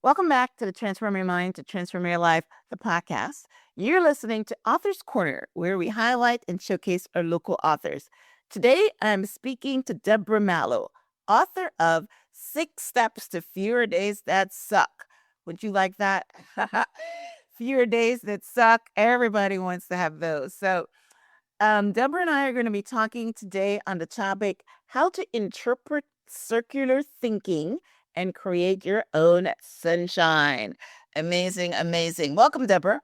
Welcome back to the Transform Your Mind to Transform Your Life, the podcast. You're listening to Author's Corner, where we highlight and showcase our local authors. Today, I'm speaking to Deborah Mallow, author of 6 Steps to Fewer Days That Suck. Would you like that? Fewer days that suck. Everybody wants to have those. Deborah and I are going to be talking today on the topic how to interpret circular thinking and create your own sunshine. Amazing, amazing. Welcome, Deborah.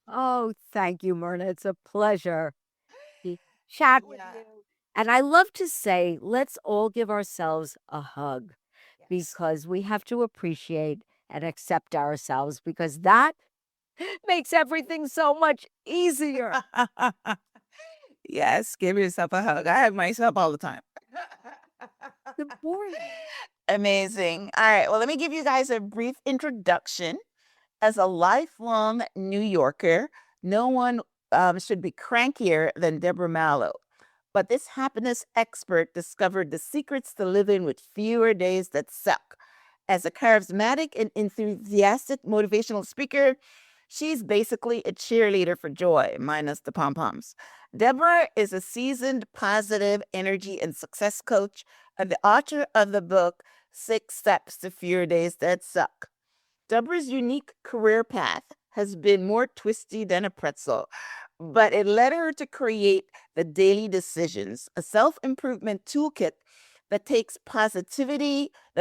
Oh, thank you, Myrna. It's a pleasure to chat with Yeah. you. And I love to say, let's all give ourselves a hug Yes. because we have to appreciate and accept ourselves because that makes everything so much easier. Yes, give yourself a hug. I hug myself all the time. It's important. Amazing. All right. Well, let me give you guys a brief introduction. As a lifelong New Yorker, no one should be crankier than Deborah Mallow. But this happiness expert discovered the secrets to living with fewer days that suck. As a charismatic and enthusiastic motivational speaker, she's basically a cheerleader for joy, minus the pom poms. Deborah is a seasoned positive energy and success coach and the author of the book 6 Steps to Fewer Days That Suck. Deborah's unique career path has been more twisty than a pretzel, but it led her to create the Daily Decisions, a self-improvement toolkit that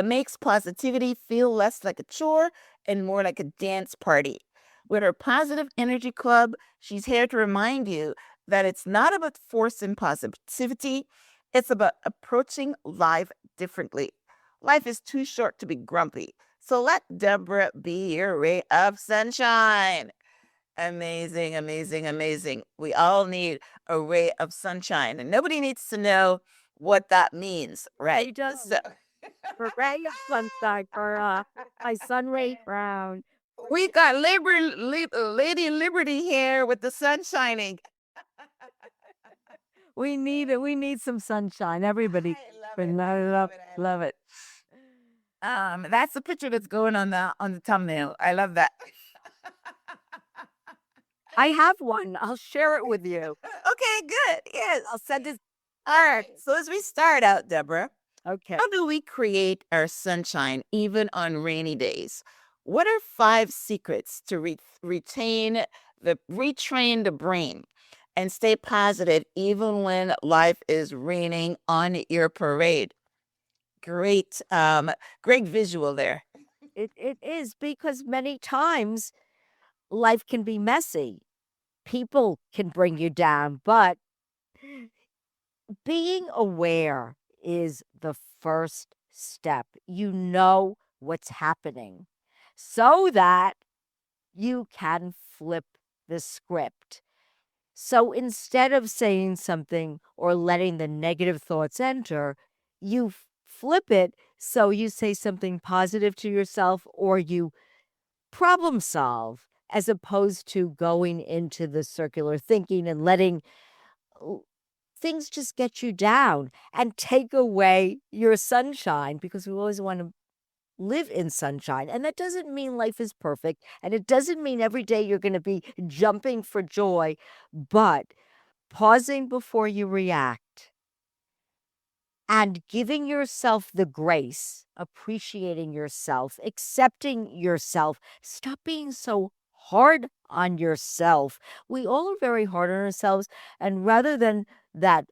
makes positivity feel less like a chore and more like a dance party. With her Positive Energy Club, she's here to remind you that it's not about forcing positivity, it's about approaching life differently. Life is too short to be grumpy. So let Deborah be your ray of sunshine. Amazing, amazing, amazing. We all need a ray of sunshine, and nobody needs to know what that means, right? They don't. So For ray of sunshine, for my sun Ray Brown. we got Lady Liberty here with the sun shining. We need it. We need some sunshine. Everybody. I love I it. I love, love it. I love love it. it. That's the picture that's going on the thumbnail. I love that. I have one. I'll share it with you. Okay, good. Yes. I'll send it. All right. So as we start out, Deborah, Okay. how do we create our sunshine even on rainy days? What are 5 secrets to retrain the brain and stay positive even when life is raining on your parade? Great, great visual there. It is because many times life can be messy. People can bring you down, but being aware is the first step. You know what's happening so that you can flip the script. So instead of saying something or letting the negative thoughts enter, you flip it so you say something positive to yourself or you problem solve as opposed to going into the circular thinking and letting l- things just get you down and take away your sunshine because we always want to live in sunshine. And that doesn't mean life is perfect. And it doesn't mean every day you're going to be jumping for joy, but pausing before you react and giving yourself the grace, appreciating yourself, accepting yourself. Stop being so hard on yourself. We all are very hard on ourselves. And rather than that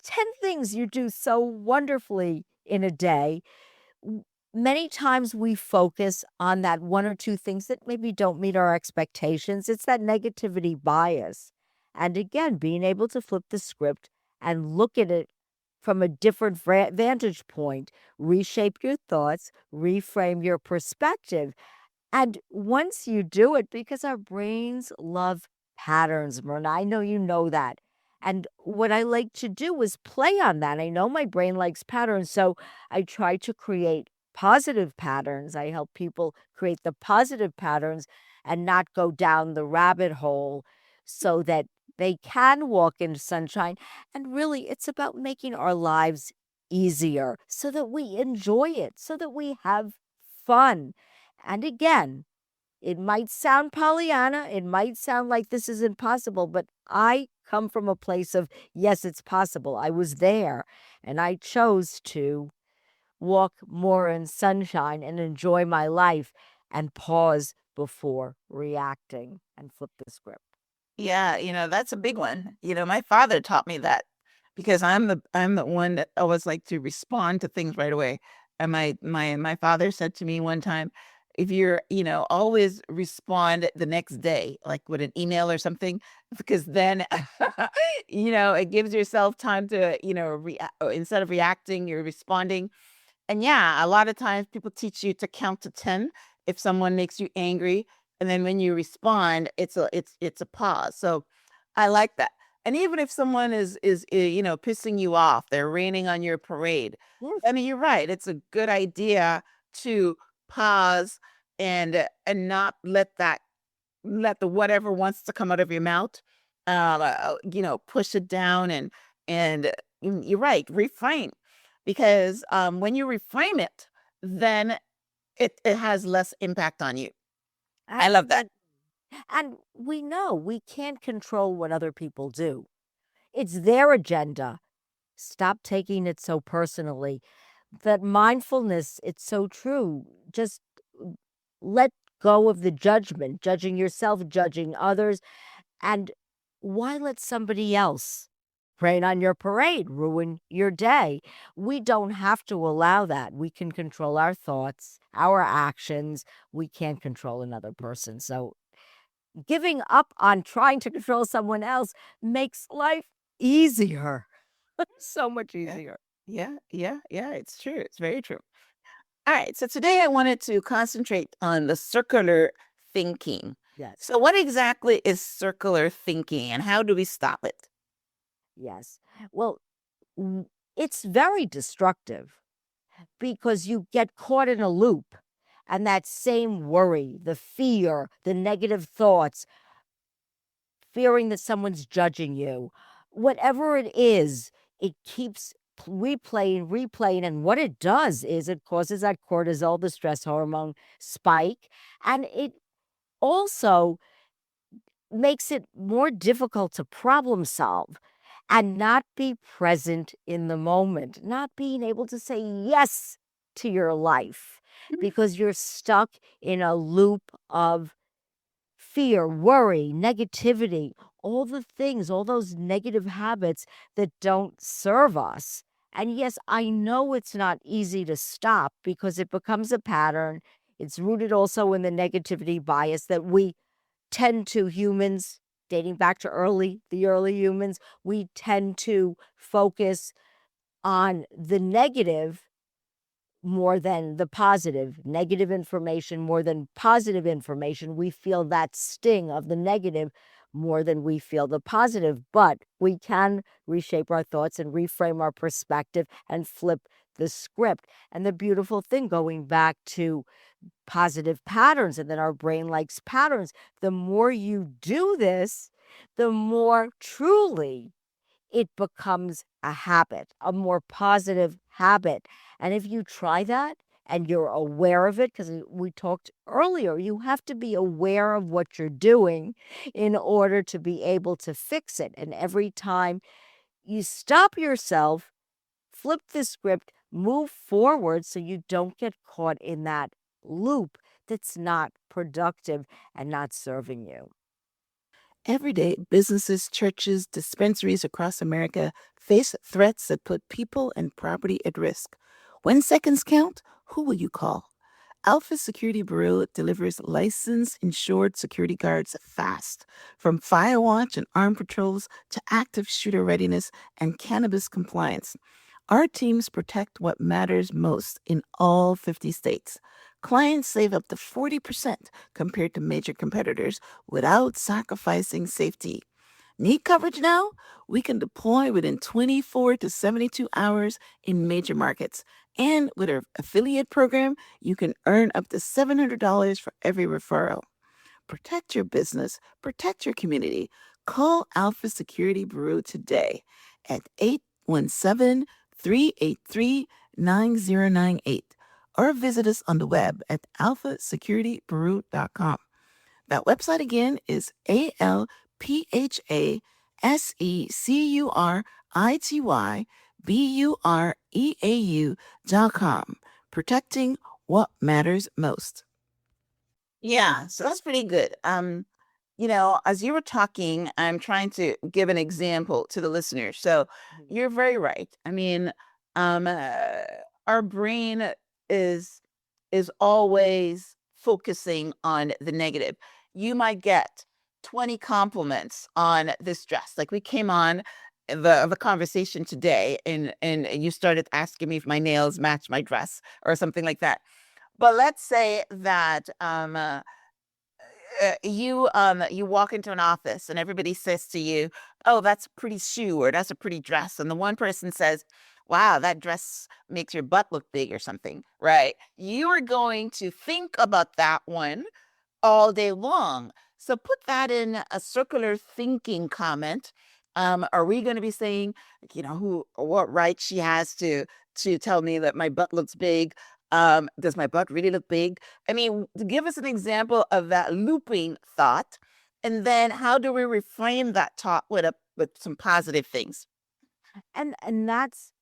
10 things you do so wonderfully in a day, w- many times we focus on that one or two things that maybe don't meet our expectations. It's that negativity bias. And again, being able to flip the script and look at it from a different vantage point, reshape your thoughts, reframe your perspective. And once you do it, because our brains love patterns, Myrna, I know you know that. And what I like to do is play on that. I know my brain likes patterns. So I try to create positive patterns. I help people create the positive patterns and not go down the rabbit hole so that they can walk into sunshine. And really, it's about making our lives easier so that we enjoy it, so that we have fun. And again, it might sound Pollyanna, it might sound like this is impossible, but I come from a place of, yes, it's possible. I was there and I chose to walk more in sunshine and enjoy my life and pause before reacting and flip the script. Yeah, that's a big one. My father taught me that because I'm the one that always like to respond to things right away. And my father said to me one time, if you're, always respond the next day, like with an email or something, because then, it gives yourself time to, instead of reacting, you're responding. And yeah, a lot of times people teach you to count to 10 if someone makes you angry. And then when you respond, it's a pause. So I like that. And even if someone is pissing you off, they're raining on your parade. Yes. I mean, you're right. It's a good idea to pause and not let the whatever wants to come out of your mouth, push it down and you're right, reframe because when you reframe it, then it has less impact on you. I love that. Absolutely. And we know we can't control what other people do. It's their agenda. Stop taking it so personally. That mindfulness, it's so true. Just let go of the judgment, judging yourself, judging others. And why let somebody else rain on your parade, ruin your day? We don't have to allow that. We can control our thoughts, our actions. We can't control another person. So giving up on trying to control someone else makes life easier. So much Yeah, easier. yeah, yeah, yeah. It's true. It's very true. All right. So today I wanted to concentrate on the circular thinking. Yes. So, what exactly is circular thinking and how do we stop it? Yes. Well, w- it's very destructive because you get caught in a loop and that same worry, the fear, the negative thoughts, fearing that someone's judging you, whatever it is, it keeps replaying, replaying. And what it does is it causes that cortisol, the stress hormone spike. And it also makes it more difficult to problem solve and not be present in the moment, not being able to say yes to your life because you're stuck in a loop of fear, worry, negativity, all the things, all those negative habits that don't serve us. And yes, I know it's not easy to stop because it becomes a pattern. It's rooted also in the negativity bias that we tend to humans dating back to the early humans, we tend to focus on the negative more than the positive, negative information more than positive information. We feel that sting of the negative more than we feel the positive, but we can reshape our thoughts and reframe our perspective and flip the script. And the beautiful thing, going back to positive patterns, and then our brain likes patterns. The more you do this, the more truly it becomes a habit, a more positive habit. And if you try that and you're aware of it, because we talked earlier, you have to be aware of what you're doing in order to be able to fix it. And every time you stop yourself, flip the script, move forward so you don't get caught in that loop that's not productive and not serving you. Every day, businesses, churches, dispensaries across America face threats that put people and property at risk. When seconds count, who will you call? Alpha Security Bureau delivers licensed, insured security guards fast, from fire watch and armed patrols to active shooter readiness and cannabis compliance. Our teams protect what matters most in all 50 states. Clients save up to 40% compared to major competitors without sacrificing safety. Need coverage now? We can deploy within 24 to 72 hours in major markets. And with our affiliate program, you can earn up to $700 for every referral. Protect your business, protect your community. Call Alpha Security Bureau today at 817 383 9098 or visit us on the web at alphasecurityperu.com. That website again is alphasecuritybureau.com. Protecting what matters most. Yeah, so that's pretty good. As you were talking, I'm trying to give an example to the listeners. So you're very right. I mean, um, uh, our brain is is always focusing on the negative. You might get 20 compliments on this dress. Like we came on the conversation today, and you started asking me if my nails match my dress or something like that. But let's say that you walk into an office and everybody says to you, "Oh, that's a pretty shoe," or "That's a pretty dress," and the one person says, "Wow, that dress makes your butt look big," or something, right? You are going to think about that one all day long. So put that in a circular thinking comment. Are we going to be saying, who or what right she has to tell me that my butt looks big? Does my butt really look big? I mean, give us an example of that looping thought, and then how do we reframe that thought with some positive things? And that's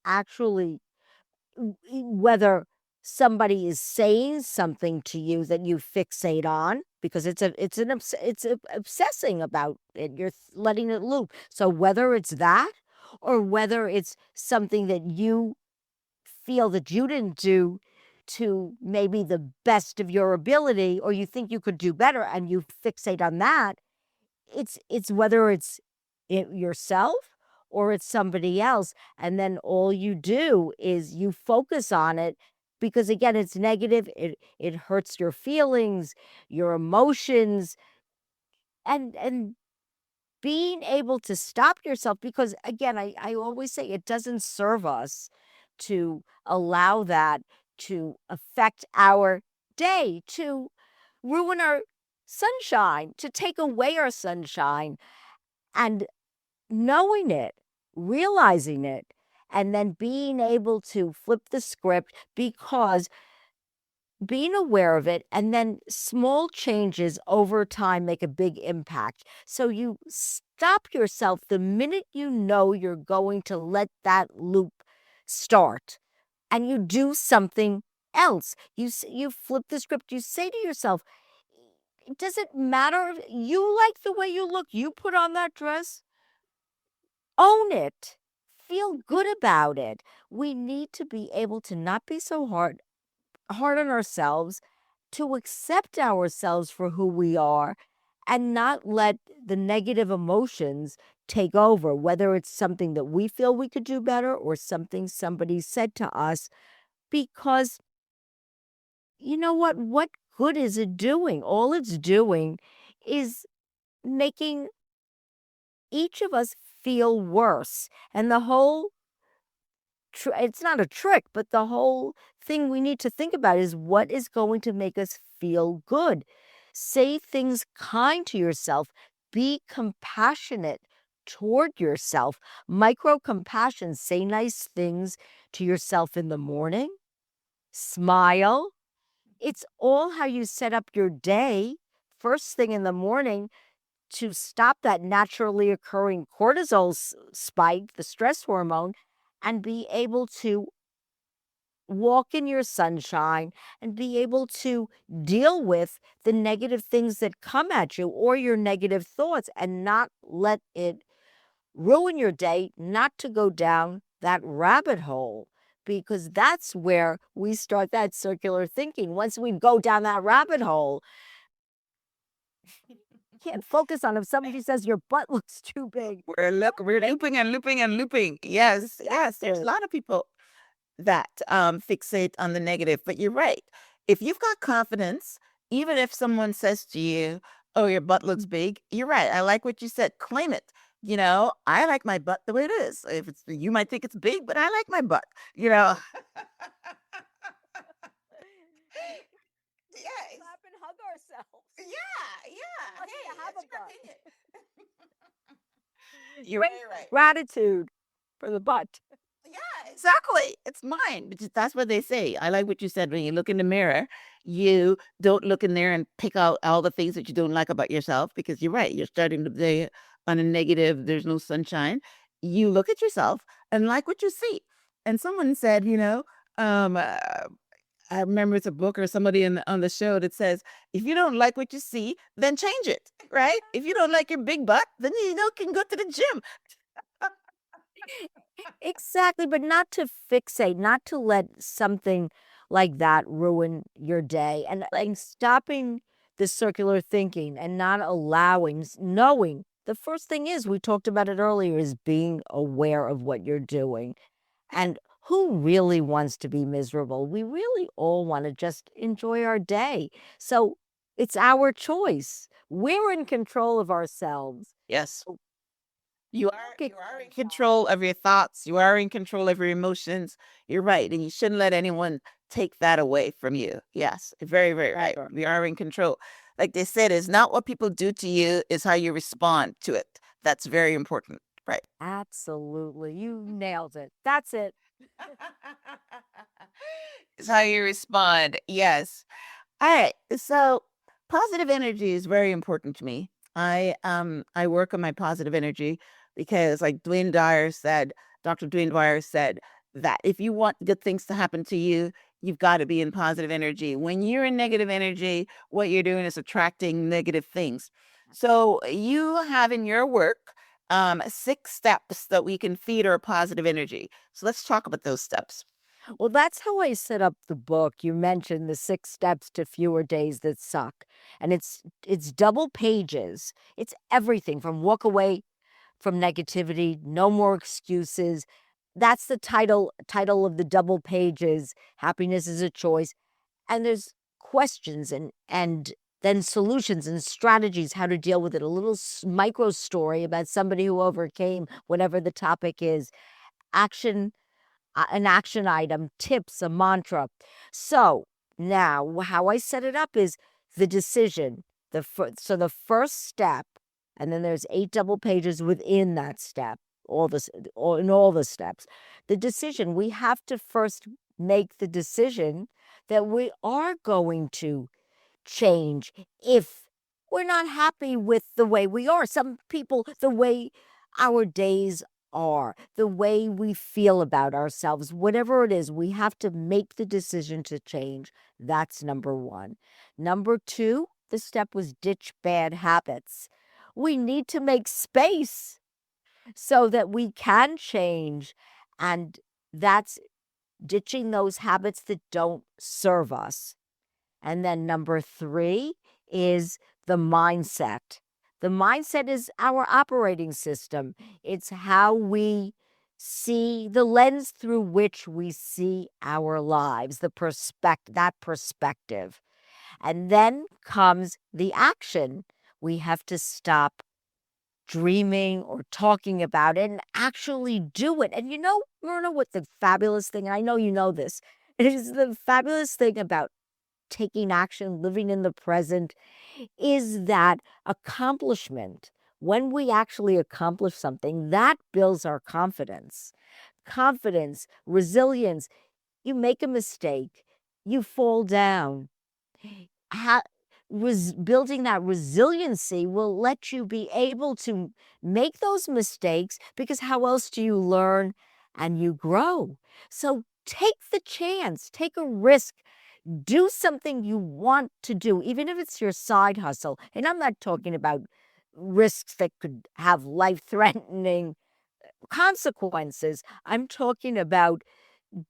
actually whether somebody is saying something to you that you fixate on because it's obsessing about it, you're letting it loop. So whether it's that or whether it's something that you feel that you didn't do to maybe the best of your ability, or you think you could do better and you fixate on that, it's whether yourself or it's somebody else, and then all you do is you focus on it because again it's negative, it hurts your feelings, your emotions, and being able to stop yourself, because again I always say it doesn't serve us to allow that to affect our day, to ruin our sunshine, to take away our sunshine. And knowing it, realizing it, and then being able to flip the script, because being aware of it and then small changes over time make a big impact. So you stop yourself the minute you know you're going to let that loop start, and you do something else. You flip the script. You say to yourself, does it matter if you like the way you look? You put on that dress, own it. Feel good about it. We need to be able to not be so hard on ourselves, to accept ourselves for who we are, and not let the negative emotions take over, whether it's something that we feel we could do better or something somebody said to us. Because you know what good is it doing? All it's doing is making each of us feel worse. And the whole it's not a trick, but the whole thing we need to think about is what is going to make us feel good. Say things kind to yourself, be compassionate toward yourself, micro compassion. Say nice things to yourself in the morning, smile. It's all how you set up your day first thing in the morning to stop that naturally occurring cortisol spike, the stress hormone, and be able to walk in your sunshine and be able to deal with the negative things that come at you or your negative thoughts, and not let it ruin your day, not to go down that rabbit hole, because that's where we start that circular thinking. Once we go down that rabbit hole, can't focus on if somebody says your butt looks too big. We're looping and looping and looping. Yes, yes. There's a lot of people that fixate on the negative, but you're right. If you've got confidence, even if someone says to you, "Oh, your butt looks big," you're right. I like what you said. Claim it. I like my butt the way it is. If it's you might think it's big, but I like my butt. You know. Yeah, Clap and hug ourselves. yeah, yeah. Lucky Hey, to have it's a your butt. opinion. You're Great very right. gratitude for the butt. Yeah, Exactly. It's mine. That's what they say. I like what you said. When you look in the mirror, you don't look in there and pick out all the things that you don't like about yourself, because you're right. You're starting the day on a negative. There's no sunshine. You look at yourself and like what you see. And someone said, um, uh, I remember it's a book or somebody on the show that says, if you don't like what you see, then change it, right? If you don't like your big butt, then can go to the gym. Exactly, but not to fixate, not to let something like that ruin your day, and stopping the circular thinking and not allowing, knowing. The first thing is, we talked about it earlier, is being aware of what you're doing. And who really wants to be miserable? We really all want to just enjoy our day. So it's our choice. We're in control of ourselves. Yes. So You are work it you are in yourself. control of your thoughts. You are in control of your emotions. You're right, and you shouldn't let anyone take that away from you. Yes, very, very right. We are in control. Like they said, it's not what people do to you, is how you respond to it. That's very important. Right. Absolutely. You nailed it. That's it. It's how you respond. Yes. All right. So positive energy is very important to me. I work on my positive energy because, like Dr. Dwayne Dwyer said that if you want good things to happen to you, you've got to be in positive energy. When you're in negative energy, what you're doing is attracting negative things. So you have in your work 6 steps that we can feed our positive energy. So let's talk about those steps. Well, that's how I set up the book. You mentioned the 6 steps to fewer days that suck. And it's double pages. It's everything from walk away from negativity, no more excuses. That's the title of the double pages. Happiness is a choice. And there's questions and then solutions and strategies how to deal with it. A little micro story about somebody who overcame whatever the topic is. Action an action item, tips, a mantra. So now, how I set it up is the decision. So the first step, and then there's 8 double pages within that step. In all the steps, the decision. We have to first make the decision that we are going to change if we're not happy with the way we are. Some people, the way our days are, the way we feel about ourselves, whatever it is, we have to make the decision to change. That's number one. Number two, the step was ditch bad habits. We need to make space so that we can change. And that's ditching those habits that don't serve us. And then number three is the mindset. The mindset is our operating system. It's how we see the lens through which we see our lives, that perspective. And then comes the action. We have to stop dreaming or talking about it and actually do it. And Myrna, what the fabulous thing, and I know you know this, it is the fabulous thing about taking action, living in the present, is that accomplishment. When we actually accomplish something, that builds our confidence. Confidence, resilience. You make a mistake, you fall down. Building that resiliency will let you be able to make those mistakes, because how else do you learn and you grow? So take the chance, take a risk, do something you want to do, even if it's your side hustle. And I'm not talking about risks that could have life threatening consequences. I'm talking about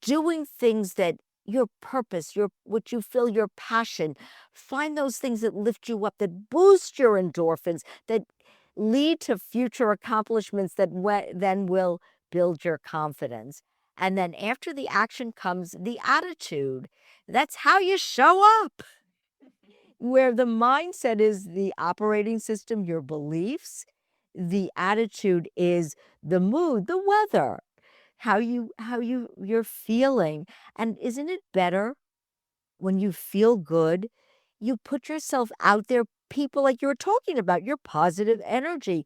doing things that your purpose, what you feel your passion. Find those things that lift you up, that boost your endorphins, that lead to future accomplishments that then will build your confidence. And then after the action comes the attitude. That's how you show up. Where the mindset is the operating system, your beliefs, the attitude is the mood, the weather, you're feeling. And isn't it better when you feel good, you put yourself out there, people like you were talking about, your positive energy.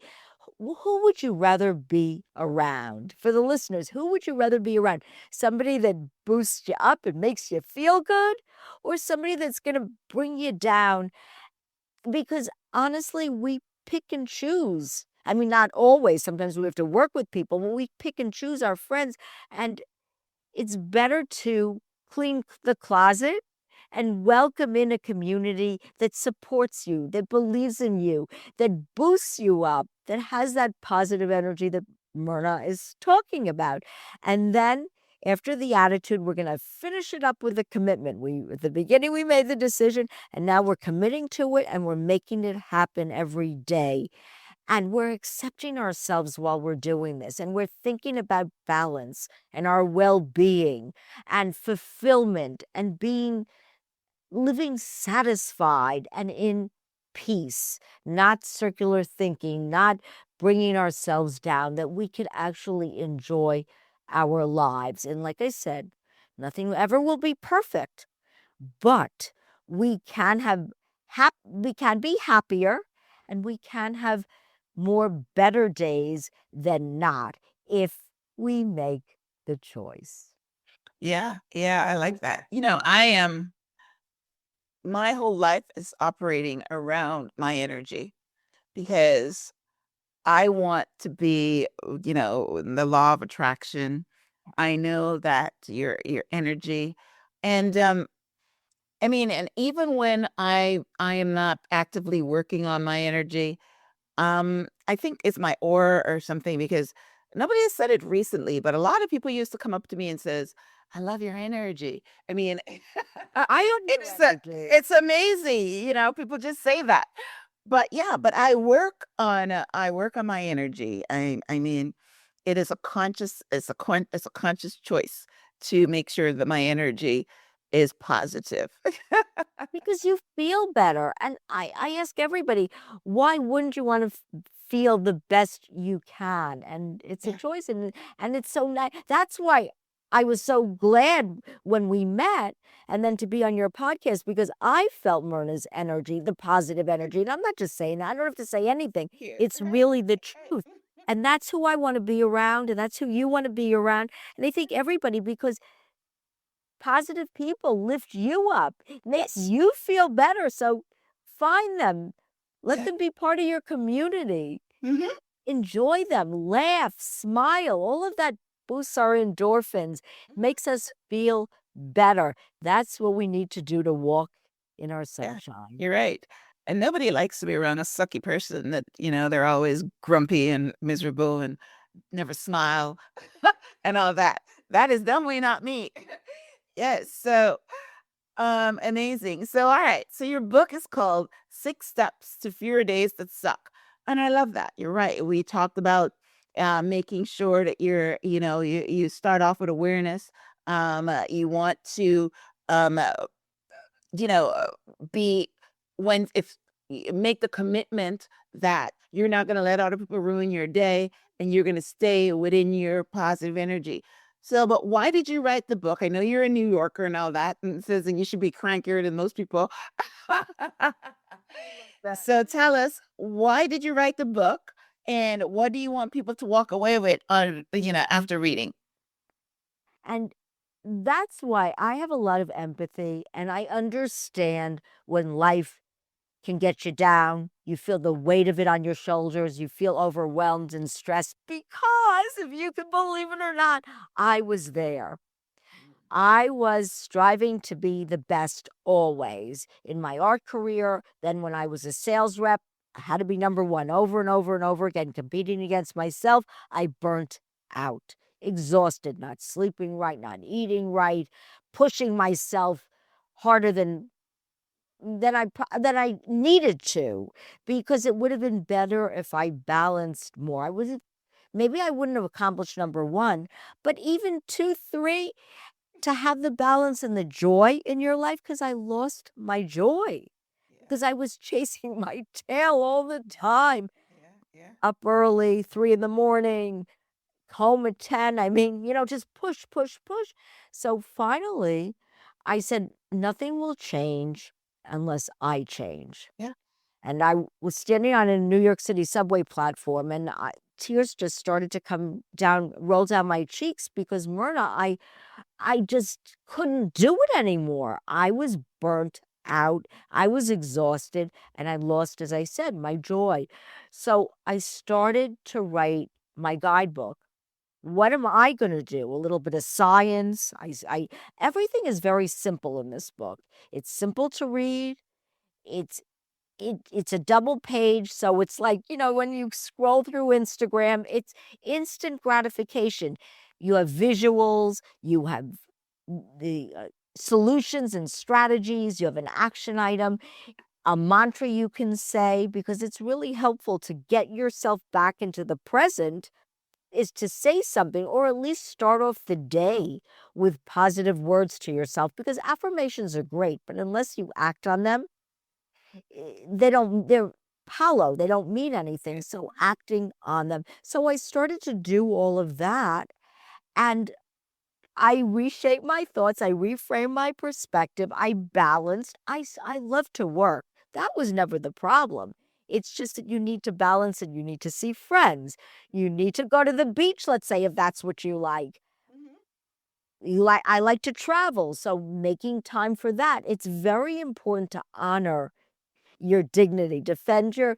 who would you rather be around? For the listeners, who would you rather be around? Somebody that boosts you up and makes you feel good, or somebody that's going to bring you down? Because honestly, we pick and choose. I mean, not always. Sometimes we have to work with people, but we pick and choose our friends. And it's better to clean the closet and welcome in a community that supports you, that believes in you, that boosts you up, that has that positive energy that Myrna is talking about. And then after the attitude, we're going to finish it up with a commitment. We at the beginning we made the decision, and now we're committing to it and we're making it happen every day. And we're accepting ourselves while we're doing this. And we're thinking about balance and our well being and fulfillment and living satisfied and in peace, not circular thinking, not bringing ourselves down, that we could actually enjoy our lives. And like I said, nothing ever will be perfect, but we can we can be happier and we can have more better days than not if we make the choice. Yeah, yeah, I like that. I am my whole life is operating around my energy because I want to be, in the law of attraction. I know that your energy and I mean, and even when I am not actively working on my energy, I think it's my aura or something because nobody has said it recently, but a lot of people used to come up to me and says, "I love your energy." I mean, I own your energy. it's amazing, people just say that. But yeah, but I work on my energy. I mean, it's a conscious choice to make sure that my energy is positive. Because you feel better. And I ask everybody, why wouldn't you want to feel the best you can? And it's a Yeah. choice. And it's so nice. That's why I was so glad when we met and then to be on your podcast because I felt Myrna's energy, the positive energy. And I'm not just saying that, I don't have to say anything. Here. It's really the truth. And that's who I want to be around, and that's who you want to be around. And I think everybody, because positive people lift you up, makes Yes. you feel better. So find them, let Yeah. them be part of your community, Mhm. enjoy them, laugh, smile. All of that boosts our endorphins, makes us feel better. That's what we need to do to walk in our Yeah, sunshine. you're right. And nobody likes to be around a sucky person that, they're always grumpy and miserable and never smile and all that. That is definitely not me. Yes. So, amazing. So, all right. So your book is called Six Steps to Fewer Days That Suck. And I love that. You're right. We talked about making sure that you start off with awareness. You want to um, uh, you know, uh, be when if make the commitment that you're not going to let other people ruin your day and you're going to stay within your positive energy. So, but why did you write the book? I know you're a New Yorker and all that, and it says, and you should be crankier than most people. That. So, tell us, why did you write the book, and what do you want people to walk away with after reading? And that's why I have a lot of empathy and I understand when life can get you down. You feel the weight of it on your shoulders. You feel overwhelmed and stressed because, if you can believe it or not, I was there. I was striving to be the best always in my art career. Then, when I was a sales rep, I had to be number one over and over and over again, competing against myself. I burnt out, exhausted, not sleeping right, not eating right, pushing myself harder than I needed to, because it would have been better if I balanced more. Maybe I wouldn't have accomplished number one, but even two, three, to have the balance and the joy in your life, because I lost my joy Yeah, because I was chasing my tail all the time, yeah, yeah. up early, 3 in the morning, home at 10. I mean, just push, push, push. So finally, I said, nothing will change unless I change. Yeah. And I was standing on a New York City subway platform, and tears just started to come down, roll down my cheeks because Myrna, I just couldn't do it anymore. I was burnt out. I was exhausted, and I lost, as I said, my joy. So I started to write my guidebook. What am I going to do? A little bit of science. Everything is very simple in this book. It's simple to read. It's it's a double page, so it's like, when you scroll through Instagram, it's instant gratification. You have visuals, you have the solutions and strategies, you have an action item, a mantra you can say, because it's really helpful to get yourself back into the present, is to say something or at least start off the day with positive words to yourself, because affirmations are great, but unless you act on them, they're hollow, they don't mean anything. So acting on them. So I started to do all of that, and I reshaped my thoughts, I reframed my perspective, I balanced. I love to work. That was never the problem. It's just that you need to balance it. You need to see friends. You need to go to the beach, let's say, if that's what you like. I like to travel, so making time for that. It's very important to honor your dignity. Defend your,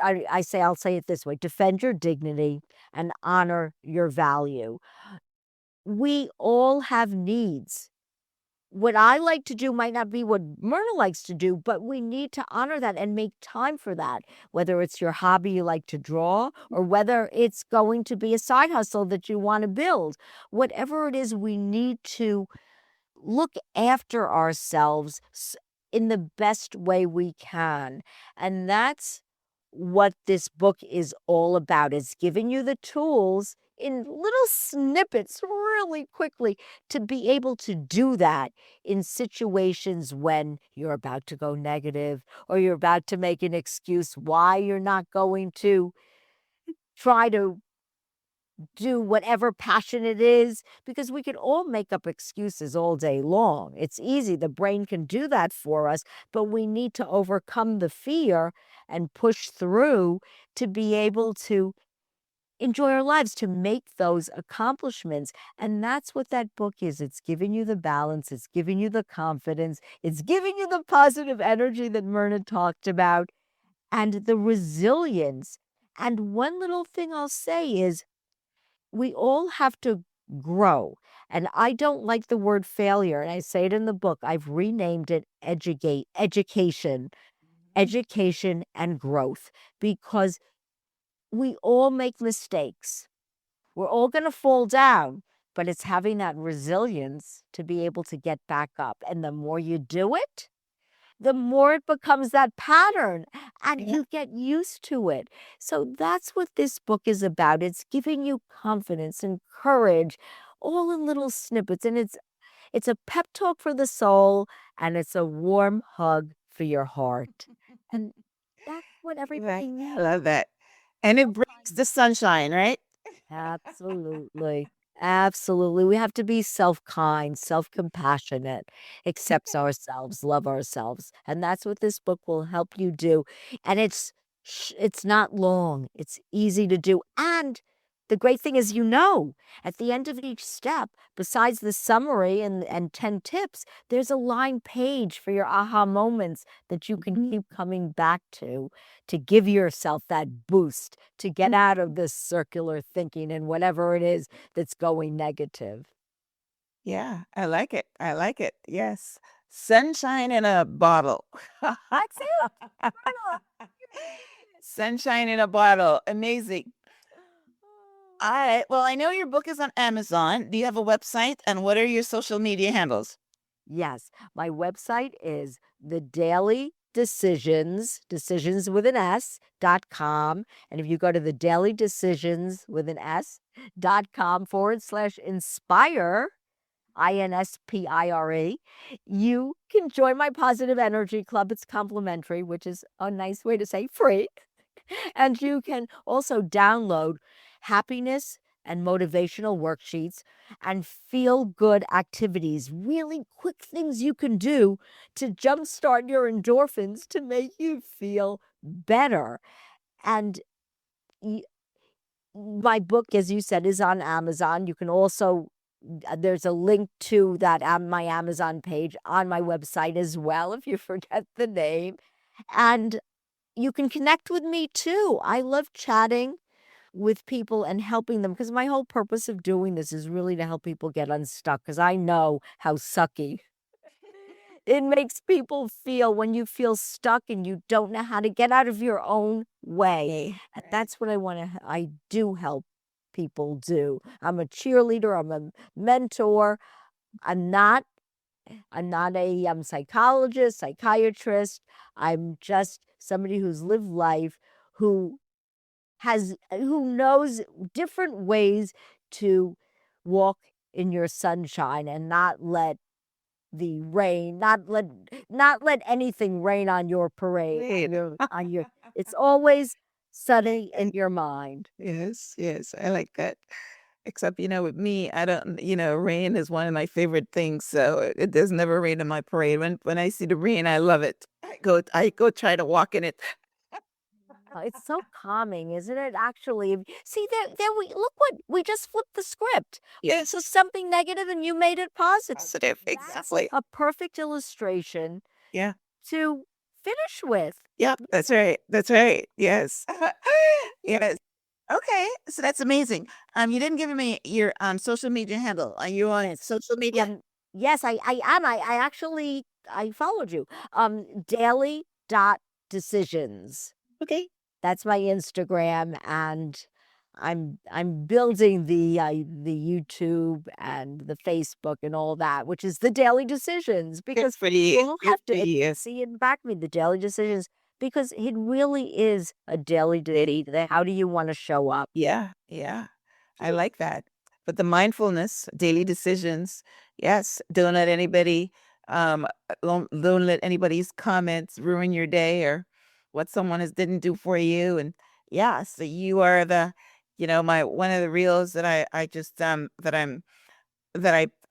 I'll say it this way: defend your dignity and honor your value. We all have needs. What I like to do might not be what Myrna likes to do, but we need to honor that and make time for that. Whether it's your hobby you like to draw, or whether it's going to be a side hustle that you want to build, whatever it is, we need to look after ourselves in the best way we can. And that's what this book is all about. It's giving you the tools in little snippets really quickly to be able to do that in situations when you're about to go negative, or you're about to make an excuse why you're not going to try to do whatever passion it is, because we can all make up excuses all day long. It's easy. The brain can do that for us, but we need to overcome the fear and push through to be able to enjoy our lives, to make those accomplishments. And that's what that book is. It's giving you the balance, it's giving you the confidence, it's giving you the positive energy that Myrna talked about, and the resilience. And one little thing I'll say is, we all have to grow. And I don't like the word failure. And I say it in the book. I've renamed it education and growth, because we all make mistakes. We're all going to fall down, but it's having that resilience to be able to get back up. And the more you do it, the more it becomes that pattern, and you get used to it. So that's what this book is about. It's giving you confidence and courage, all in little snippets. And it's a pep talk for the soul, and it's a warm hug for your heart. And that's what everybody I needs. love that. And it brings the sunshine, right? Absolutely. Absolutely. We have to be self-kind, self-compassionate, accept ourselves, love ourselves. And that's what this book will help you do. And it's not long. It's easy to do. And the great thing is, at the end of each step, besides the summary and 10 tips, there's a line page for your aha moments that you can keep coming back to give yourself that boost, to get out of this circular thinking and whatever it is that's going negative. Yeah, I like it. I like it. Yes. Sunshine in a bottle. That's it. Myrna. Sunshine in a bottle. Amazing. All right. Well, I know your book is on Amazon. Do you have a website? And what are your social media handles? Yes, my website is the Daily Decisions with an S.com. And if you go to the Daily Decisions with an S.com /inspire, INSPIRE, you can join my Positive Energy Club. It's complimentary, which is a nice way to say free. And you can also download Happiness and motivational worksheets and feel good activities, really quick things you can do to jumpstart your endorphins to make you feel better. And my book, as you said, is on Amazon. You can also, there's a link to that on my Amazon page on my website as well, if you forget the name. And you can connect with me too. I love chatting with people and helping them because my whole purpose of doing this is really to help people get unstuck because I know how sucky it makes people feel when you feel stuck and you don't know how to get out of your own way. And that's what I do help people do. I'm a cheerleader, I'm a mentor. I'm not a psychologist, psychiatrist. I'm just somebody who's lived life, who who knows different ways to walk in your sunshine and not let the rain, not let anything rain on your parade, on your it's always sunny in your mind. Yes, yes, I like that. Except, with me, I don't, rain is one of my favorite things. So it does never rain in my parade. When I see the rain, I love it. I go try to walk in it. It's so calming, isn't it? Actually, see there we look what we just flipped the script. Yes, So something negative and you made it positive. positive. That's Exactly. a perfect illustration Yeah. to finish with. Yep. That's right. That's right. Yes. Yes. Okay. So that's amazing. You didn't give me your social media handle. Are you on social media? Yes, I am. I actually I followed you. Daily dot decisions. Okay. That's my Instagram, and I'm building the YouTube and the Facebook and all that, which is the daily decisions Good because for you. we'll Good have for to you. see it back me the daily decisions because it really is a daily duty. How do you want to show up? Yeah, yeah. I like that. But the mindfulness, daily decisions, yes, don't let anybody's comments ruin your day or what someone has didn't do for you. And yeah, so you are my one of the reels that I just that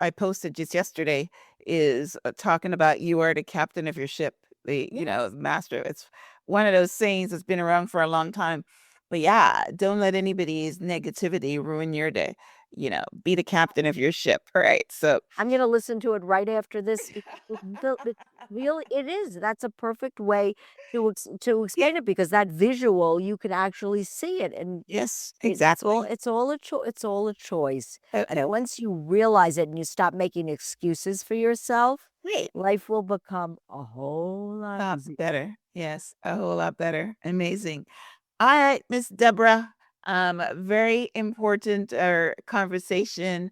I posted just yesterday is talking about you are the captain of your ship, the master. It's one of those sayings that's been around for a long time. But yeah, don't let anybody's negativity ruin your day. Be the captain of your ship. All right. So I'm gonna listen to it right after this because the really it is. That's a perfect way to yeah, explain it because that visual you can actually see it and yes, it's all exactly. it's all a choice. And No, once you realize it and you stop making excuses for yourself, wait. life will become a whole lot easier. Better. Yes, a whole lot better. Amazing. All right, Miss Deborah. Very important conversation.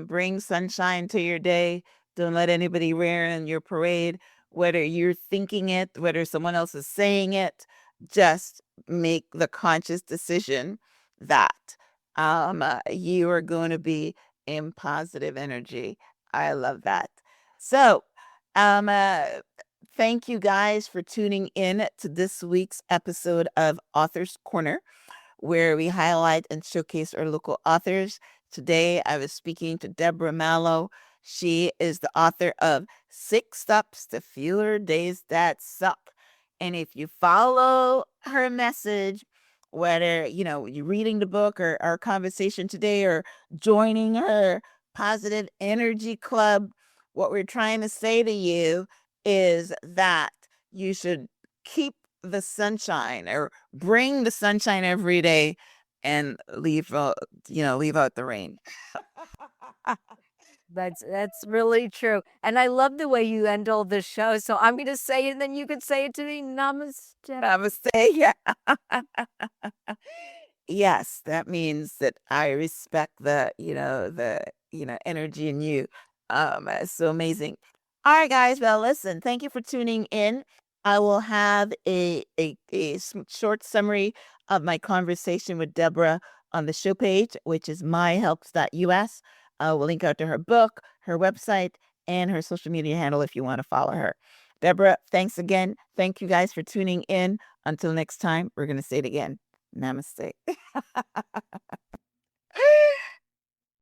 Bring sunshine to your day. Don't let anybody ruin your parade. Whether you're thinking it, whether someone else is saying it, just make the conscious decision that you are going to be in positive energy. I love that. So, um, uh, thank you guys for tuning in to this week's episode of Author's Corner, where we highlight and showcase our local authors. Today, I was speaking to Deborah Mallow. She is the author of 6 Steps to Fewer Days That Suck. And if you follow her message, whether you're reading the book or our conversation today or joining her positive energy club, what we're trying to say to you is that you should keep the sunshine or bring the sunshine every day and leave out the rain. That's really true. And I love the way you end all the show. So I'm gonna say it and then you can say it to me. Namaste. Namaste. Yeah. Yes, that means that I respect the energy in you. It's so amazing. All right, guys. Well, listen, thank you for tuning in. I will have a short summary of my conversation with Deborah on the show page, which is myhelps.us. We'll link out to her book, her website, and her social media handle if you want to follow her. Deborah, thanks again. Thank you guys for tuning in. Until next time, we're going to say it again. Namaste.